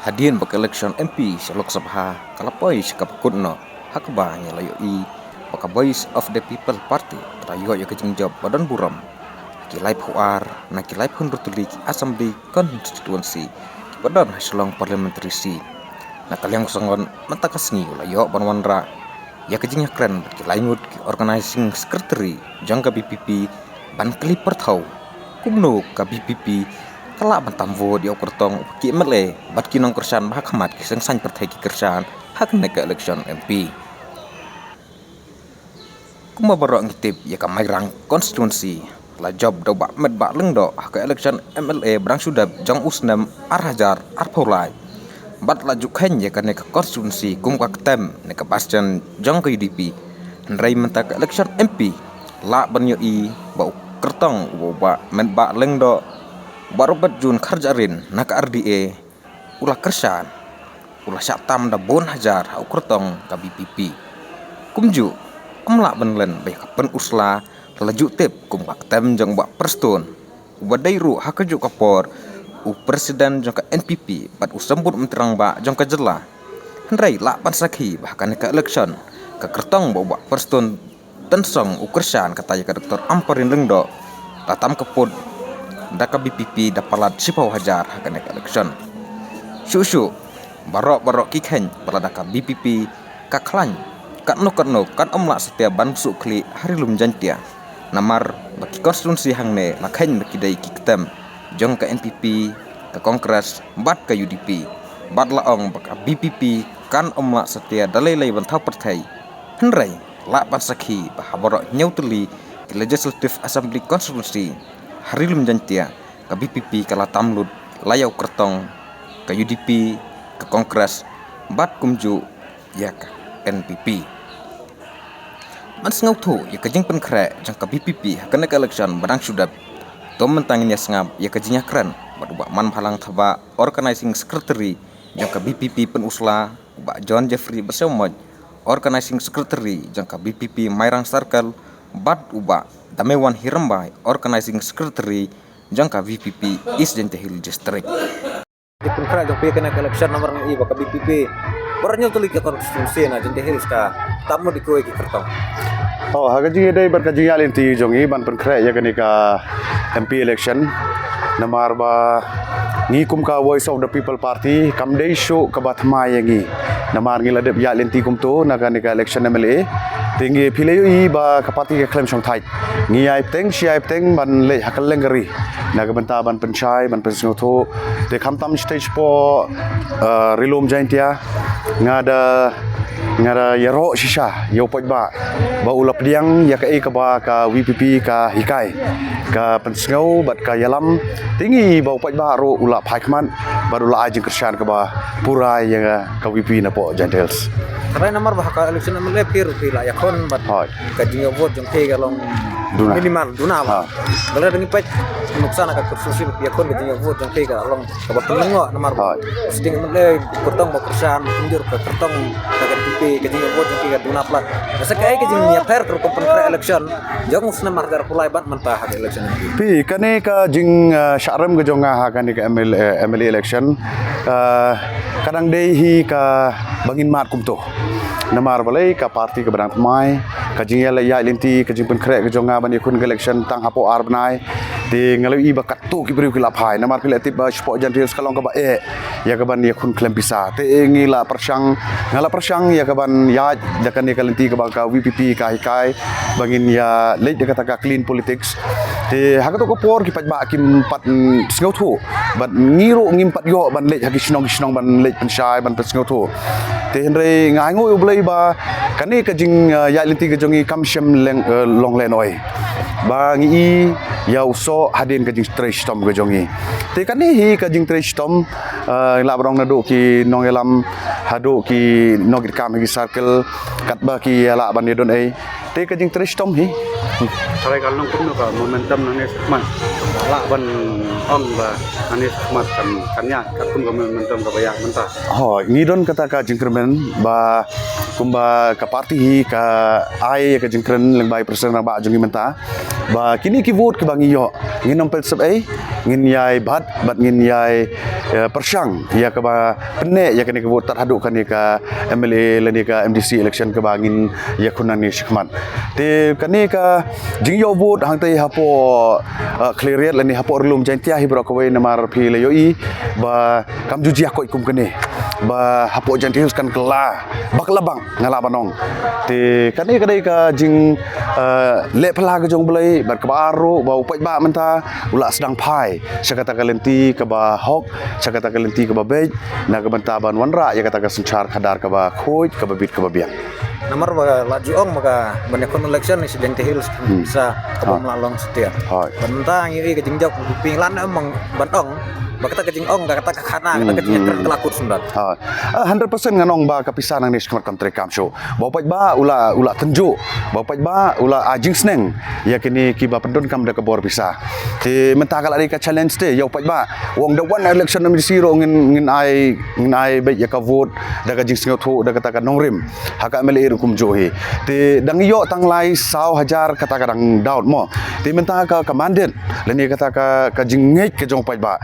Hadian bak election MP sa Lok Sabha kalapay sa kapakudno hakba nya layo baka Voice of the People Party trayo ya kajing job badan buram kilai puar na kilai hunrutulik Assembly Constituency badan hasilong parliamentary na kaliang sangon matakasngi layo banwanra ya kajing kren kilai ngud organizing secretary jangka BPP ban kali pertau kumno ka BPP kala bantamvo di okurtong ki mele bat kinong kersan bah khamat kiseng san perthai ki kersan hak neka election MP kuma barok ngitip ya ka mairang constituency la job do ba met ba leng do ka election MLA brang sudap jang usnam arhajar arpolai bat la jukhen ya ka neka constituency kum ka ketem neka bastion jang ka UDP nrai menta ka election MP la banyo ba kertong ba met ba leng do barobat jun karjarin nak RDA ulah kersan ulah syatam da bon hajar hau kertong ka BPP kumju amla benlen bay kapen usla laju tip kum ka tem jang ba perston wadai ru hakaju kapor u presiden jang ka NPP bat usambut menterang ba jang ka jela hendrai la pan sakhi bahkan ka election ka kertong ba perston tensong u kersan kataya ka Dr. Amparin lengdo tatam kepod daka BPP dapalat sipau hajar hakan election susu barok kikhen pada daka BPP kaklan kan omla setiap ban sukli hari lum jantia namar baki konstitusi hangne lakhen bakidai kiktem jong ka NPP ka kongres bat ka UDP bat laong baka BPP kan omla setia dalai bantau pertai henrai la pan sakhi bahaborok nyautuli legislative assembly constituency hari lum jantia ka BPP kala tamlut layau kertong ka UDP ka kongres bat kumju ya ka NPP man sengau tu ya kajing penkre jang ka BPP hakana ka election barang sudap tom mentangnya sengap ya kajinya keren badubak man halang thaba organizing secretary jang ka BPP penusla ba John Jeffrey bersama organizing secretary jang ka BPP Mairang Circle bat uba Damewan Hirembai organizing secretary jangka VPP East Jentehil District. Di pengkra jang kena election nomor i baka BPP. Baranya tuli ke konstitusi na Jentehil ska tamu di kuai ki kertong. Oh, hagaji dai berkaji alin ti jongi ban pengkra ya kene ka MP election namar ba ngi kum ka Voice of the People Party kam dei show ka bathma yangi namar ngi ladep ya alin ti kum to na kene ka election MLA tinggi pilih i ba kapati ke klaim song thai ngi ai teng si ai teng ban le hakal lengari naga benta ban penchai ban pensno tho te khamtam stage po rilom jaintia ngada yaro shisha yo poj ba ulap diang ya ka ba ka VPP ka hikai ka pensngau bat ka yalam tinggi ba poj ba ro ulap haikman baru la ajeng kersan ka ba purai ya ka VP na po jantels. Karena nomor bahaka election MLA pila yakon bat kajing vote jong ke galong minimal duna ba bala dengan pet nuksan ka kursusi yakon kajing vote jong ke galong kabat tengo nomor seding MLA kurtong ba kursan mundur ka kurtong ka PP kajing vote jong ke duna plat asa kai kajing nya fair ko pengkra election jong usna margar pulai bat mentah hak election pi kane ka jing syaram ga jonga ha kane ka MLA election kadang dei hi ka bangin mat kumto namar balai ka parti ke berang mai ka jing ya linti ka jing pengkra ga jonga ban yakun election tang hapo arbnai di ngalau i bakat tu ki beri kilap hai namar pilih tip sport jantil sekalong ka ba ya ka ban yakun klem pisa te ngila persang ya ka ban ya jakan ya kalinti ka ba ka VPP ka hikai bangin ya late dia kata ka clean politics te hakato ko por ki pat ba kim pat sngau thu bat ngiro ngimpat yo ban late haki sinong ban late penshai ban sngau thu te henre ngai ngo ublai ba kani ka jing ya linti ka jongi kamshem long lenoi ba ngi ya uso hadin ka jing trash tom ka jongi te kani hi ka jing trash tom la brong na do ki nongelam hado ki nogit kam ki circle katba ki la ban don ai te ka jing trash tom hi Sarai kalau nongkrong juga momentum nangis mas, lah ban on ba nangis mas kannya katun ke momentum ke bayar mentah. Oh, ngidon kata ka jingkermen ba kumba ka parti hi ka ai ka jingkren leng bai persen ba jongi menta ba kini ki vote ke bangi yo ngin nompel sep ngin yai bat ngin yai persang ya ke ba penne ya kini ke vote tar hadu kan ka MLA lani ka MDC election ke bangin ya kunan ni shikmat te kani ka jing yo vote hang tai hapo clear lani hapo relum jantia hi bro ko we namar phi le yo i ba kam juji ko ikum kene ba hapo janti kan kela baklabang ngala banong te kani kadai ka jing le phala ke jong belai bar ka baru ba upai ba menta ula sedang pai sakata kalenti ke ba hok sakata kalenti ke ba bej na ke benta ban wanra ya kata ka sunchar khadar ke ba khoi ke ba bit ke ba biang Nomor laju ong maka banyak election ni sedang tehil bisa kabum lalong setia. Bentang ini kejing jauh pinglan emang bantong. Bakata kejing ong kata kana kata kejing kelakut sundat. 100% nganong ba kapisan ang nish country camp show. Bapak ba ula tenju. Bapak ba ula ajing sneng. Ya kini kiba pendon kam da kebor bisa. Ti mentakal ari ka challenge te ya bapak ba wong the one election number 0 ngin ai be ya ka vote da ka jing sngot ho da kata ka nongrim. Haka mele kum johi. Ti dang yo tang lai 100,000 kata kadang down mo. Ti mentaka ka mandate. Leni kata ka jing ngej ke jong bapak ba.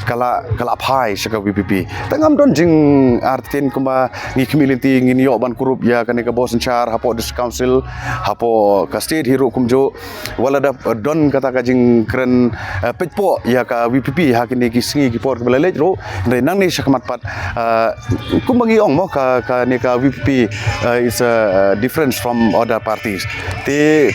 Kala pai saka VPP tangam don jing artin kuma ngi community ngi yo ban kurup ya kani ka bosen char hapo dis council hapo ka state hero kumjo wala da don kata ka jing kren petpo ya ka VPP hakini ki singi ki por belej ro ndai nang ni sakmat pat kumangi ong mo ka ni ka VPP is a difference from other parties te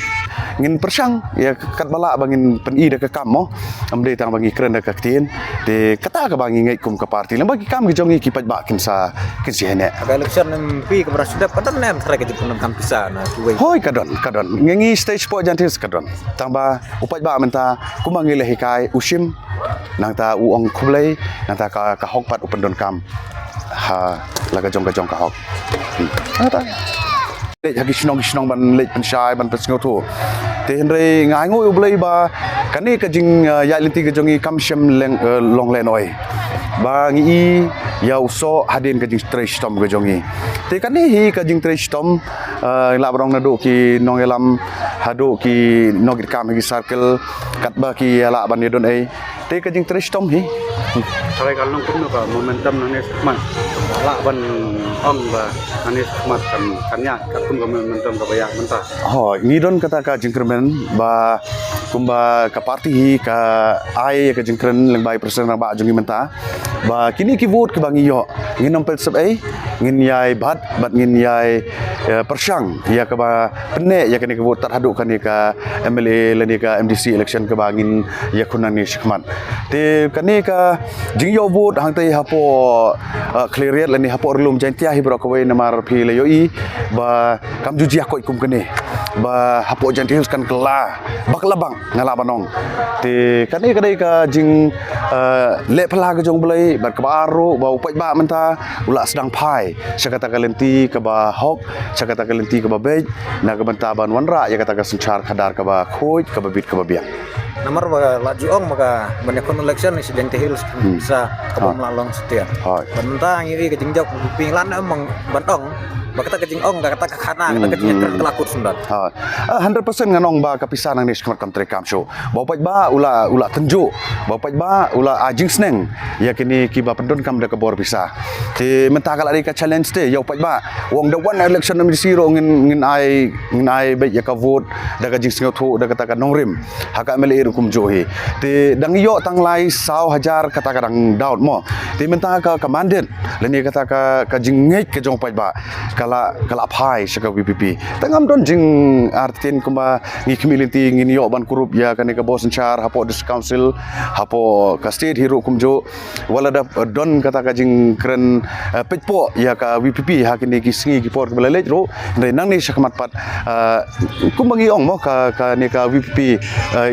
ngin persang ya kat bala bangin pen i da ka kam mo amde tang bangi kren da ka tin de kata ka bangi ngai kum ka parti lang bagi kam gijongi ki pat ba kin sa kin si hene aga election MP ke berasudah padan nem sare ke jipun kam pisa na tuwe hoi kadon ngengi stage po jantis kadon tang ba upat ba menta kumangi le hikai usim nang ta uong khublei nang ta ka hok pat upendon kam ha laga jong ka hok ta lek hagi snong ban lek pensyai ban pesngo tu te henre ngai ngoi ublei ba kani ka jing ya linti ka jongi kam shem leng long le noi ba ngi ya uso hadin ka jing trash tom ka jongi te kani hi ka jing trash tom la brong na do ki nong elam hado ki nogir kam hi circle kat ba ki la ban yedon ai te ka jing trash tom hi Sarai kalong pun ka momentum nang man la ban ong ba anis mat kannya katun ka momentum ka baya menta ngi don kata ka jingkermen ba kumba ka parti hi ka ai ka jingkren leng bai persen ba jongi menta ba kini ki vote ke bangi yo ngin nompel sep ngin yai bat ngin yai persang ya ka ba penne ya kini ki vote tar hadu kan ka MLA lani ka MDC election ke bangin ya kunan ni shikmat te kani ka jing yo vote hang tai hapo clear lani hapo relum jantia hi bro ko we namar phi le yo i ba kam juji ko ikum kene ba hapo janti kan kela baklabang ngala banong te kani kadai ka jing le phala ke jong belai bar ka baru ba upai ba menta ula sedang pai sakata kalenti ke ba hok sakata kalenti ke ba bej na ka benta ban wanra ya kata ka sunchar khadar ka ba khoi ka ba bit ka ba biang nomor laju ong maka banyak election ni sedang tehil bisa kabum lalong setia bentang ini kejing jauh pinglan emang bantong bakata kejing ong kata kana kata kejing kelakut sundat 100% nganong ba kapisan ang nish country camp show bapak ba ula tenju bapak ba ula ajing sneng ya kini kiba pendon kam da kebor bisa ti mentakal ari ka challenge te ya bapak ba wong the one election number 0 ngin ai be ya ka vote da ka jing sngot ho da kata ka nongrim haka mele kum johi ti dang yo tang lai 100,000 kata kadang down mo ti mentaka ka mandate leni kata ka jing ngej ke jong bapak ba kala pai saka VPP tangam don jing artin kuma ngi community ngi yo ban kurup ya kani ka bosen char hapo dis council hapo ka state hero kumjo wala da don kata ka jing kren petpo ya ka VPP hakini ki singi ki por belej ro ndai nang ni sakmat pat kumangi ong mo ka ni ka VPP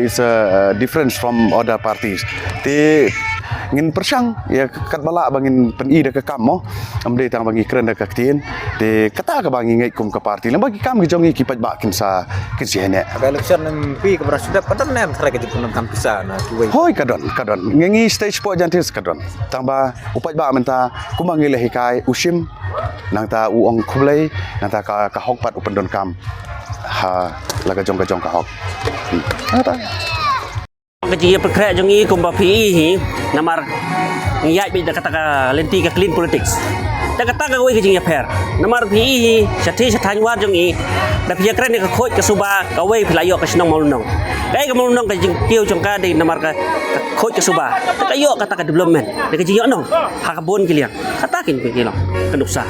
is a difference from other parties te ngin persang ya kat bala bangin pen i da ka kam mo amde tang bangi kren da ka tin de kata ka bangi ngai kum ka parti lang bagi kam gijongi ki pat ba kin si hene aga election MP ke berasudah padan nem sare ke jipun kam pisa na tuwe hoi kadon ngengi stage po jantis kadon tamba upat ba menta kumangi le hikai usim nang ta uong khublei nang ta ka hok pat upendon kam ha la ka jong ka hok Kaji perkara jongi kumba PI namar ngiyai bi kata lenti ka clean politics. Ta kata ka wei kaji fair. Namar PI sathi sathany war jongi da pia kren ka khoj ka suba ka wei philayo ka sinong malunong. Kai ka malunong ka jing tieu jongka de namar ka khoj ka suba. Ta ka yo kata ka development. De kaji yo nong ha ka bon kiliang. Kata kin pe kilong kanuksa.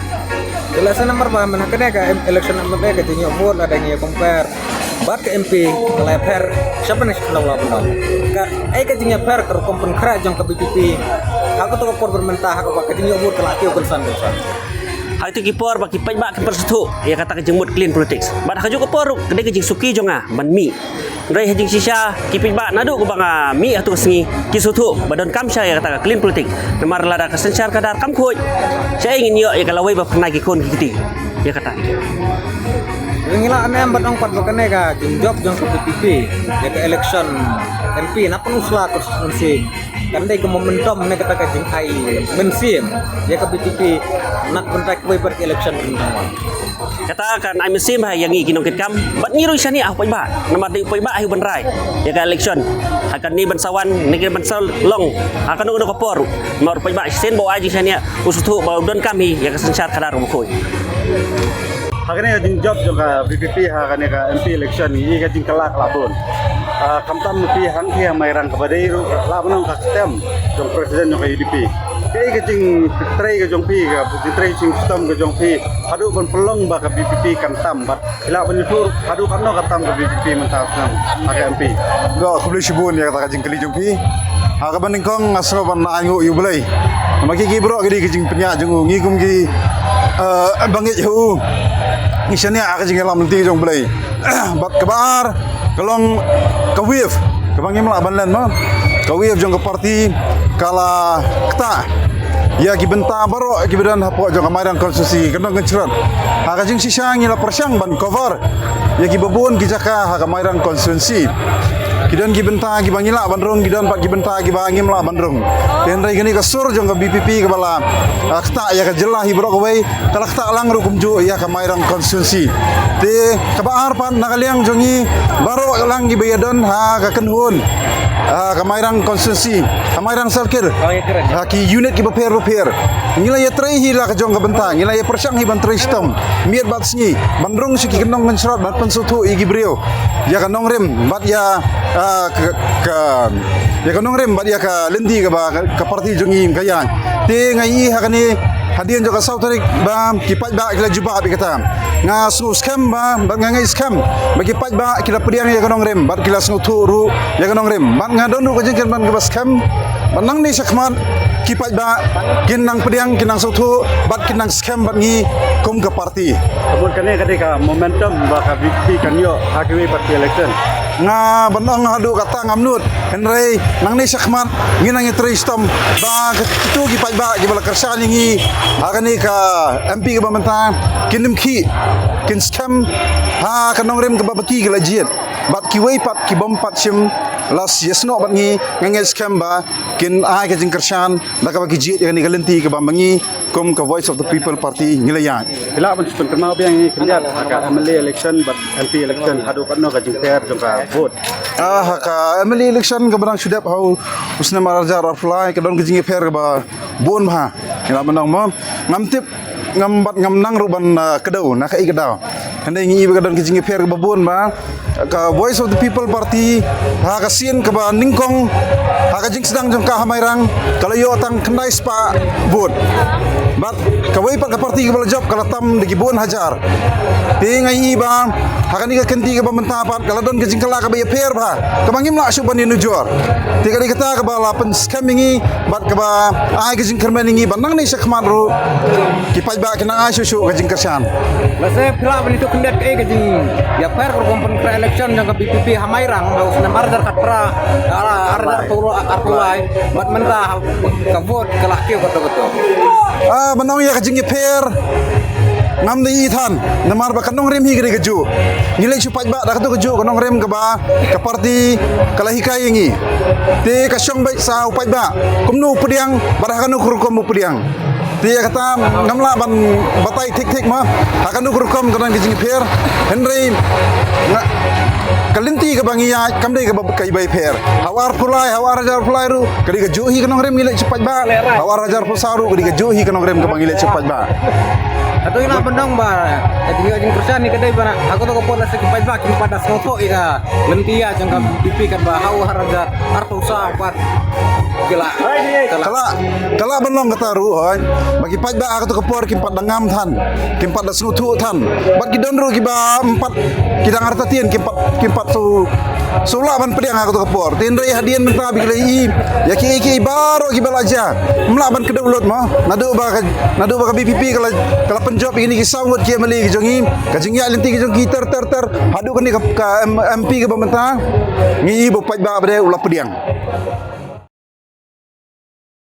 Jelasan nomor ba mana kena ka election nomor ka jinyo vote ada ngi compare bat ke MP ke leper siapa nih kenal lah ka ai ka jinyo per ke kompon kra jong ke BPP aku to ko bermentah aku ka jinyo vote ke laki kon san Hai tu kipor baki pai bak kipor sutu ya kata ke jengmut clean politics. Bat haju ko por kede ke jing suki jonga ban mi. Rai hajing sisa kipi bak nadu ko banga mi atu sengi ki sutu badon kamsha ya kata clean politics. Nemar lada ka sensyar kadar kam khoj. Saya ingin yo ya kalau wei ba pernah ki kon kiti. Ya kata. Ngila ane ambat ong pat bakane ka job jong ke BPP ya ke election MP na penusla konstitusi kandai ke momentum ne kata ka jing ai mensim ya ke BPP nak kontak we per election pertama Katakan ay mesim hay yang ikinong kitkam bat ngiroy siya ni pai ba nama di pai ba ay benrai ya ka election akan ni bansawan ni bansal long akan uno kapor mar pai ba sen bawa aji siya ni usutu bawa don kami ya ka sensar kadar mo koy Hakane jing job joka BPP hakane ka MP election ni ka jing kelak labun. Kamtam pi hang ki mairang ka badai labun ka stem jong presiden joka UDP. Kai ka jing trai ka jong pi ka trai jing stem ka jong pi hadu kon pelong ba ka BPP kamtam bat ila penyutur hadu kanno katam ka BPP mentap nang ka MP. go ku beli shibun ya kata ka jing kali jong pi ha ka baning kong asro ban angu yu belai maki ki bro gidi jing penya jong ngi kum ki bangit hu ngisania ka jing lam ti jong belai bat kabar kalong kawif kabangim la ban len ma kawif jong ka parti kala kta ya ki benta baro ki bedan hapo jong kamarang konstitusi kenong kencrat ha ka jing sisang ila persyang ban cover ya ki babun ki jaka ha kamarang konstitusi kidan ki benta ki bangila bandrong kidan pak ki benta ki bangim la bandrong den rai gani ka sur jong ka BPP ka bala akta ya ka jelah ibro ka wei kala akta lang ru kumju ya ka mairang konstitusi te ka baar pan nakaliang jongi baro lang ki bayadon ha ka kenhun ka mairang konstitusi ka mairang salkir ki unit ki beper ngila ya trai hi la ka jong ka benta ngila ya persyang hi ban trai stem miet bat sngi bandrong si ki kenong ngencrat bat pensutu igi brio ya ka nongrem bat ya ya kanong rem bat ya ka lendi ka ba ka parti jongi kayan te ngai ha kani hadian joka sautarik ba kipat ba kila juba bi kata nga su scam ba ngai scam ba kipat ba kila pediang ya kanong rem bat kila snu turu ya kanong rem bat nga donu ka jengken ban ka scam banang ni sakman kipat ba kinang pediang kinang sautu bat kinang scam bat ngi kum ka parti Kemudian kane kadeka momentum ba ka BPP kan yo hakimi parti election. nga banang hadu kata ngamnut henry nang ni sakmat nginang itri stom ba itu gi pai ba gi bala kersa ngi agani ka MP ka bamanta kinim ki kin scam ha kanong rem ka babaki gila jiet bat ki wei pat ki bom pat sim las yesno bat ngi ngai scam ba kin ai ka jing kersan da ka bagi jiet ni kalenti ka bambangi kom ka voice of the people party ngilayan Ila pun sepen kenal biang kenjat ka MLA election but MP election hadu kanno ka jing fair jongka vote. ka MLA election ka barang sudap hau usna marajar apply ka don ka jing fair ba bon ha ila manang mo ngamtip ngambat ngamnang ruban kedau na kai kedau handai ngi ka don ka jing fair ba bon ba ka voice of the people party ha ka sien ka ba ningkong ha ka jing sedang jong ka hamairang kalau yo tang kendai spa vote bat kawai pa ka parti ka bala job kala tam de gibon hajar te ngai ba hakani ka kenti ka bamentapat kala don ka jingkala ka bay fair ba kamangim la syu banin nujor te kali kata ka bala pen scamming bat ka ba ai ka jingkerman ngi banang ni sakman ru kipai ba kena ai syu ka jingkersan Lase pila bani tu kendat ke jing ya per ko kompon kra election jong ke BPP hamairang haus na marjar katra arjar pulu arpulai bat mentah ka vote ke laki betul-betul banong ya ka jing fair ngam ni ithan namar ba kanong rem hi gre keju ngilai supai ba da keju kanong rem ka ba ka parti kala hikai ngi te ka syong bai sa upai ba kumnu pediang barah kanu kurkom pediang te kata ngamla ban batai tik ma hakanu kurkom kanang jing fair henry kalinti ka bangiya kamdai ka kai bai per hawar rajar pulai ru kadi ka johi ka nongrem ngile cepat ba hawar rajar pusaru kadi ka johi ka nongrem ka bangile cepat ba Atau ina bendong ba, jadi jing perusahaan ni kedai ba, aku tu kapor lagi pai ba, kim pada soto ira, lentia jang ka pipi kan ba, hau haraja, arto sa par, kala benong kata ru hoy bagi pai ba aku tu kapor kim pada ngam than kim pada snutu than bat gidon ru kiba empat kidang harta tien kim pat su sula ban pediang aku tu kapor tin rei hadian menta bi i ya ki baro kibalaja mlaban kedaulat mo nadu ba ka BPP kala penjob ini kisah ngot kia meli jongi kajing ya lenti jongi ter hadu kan ni ka MP ke pemerintah ngi bo pai ba bade ulah pediang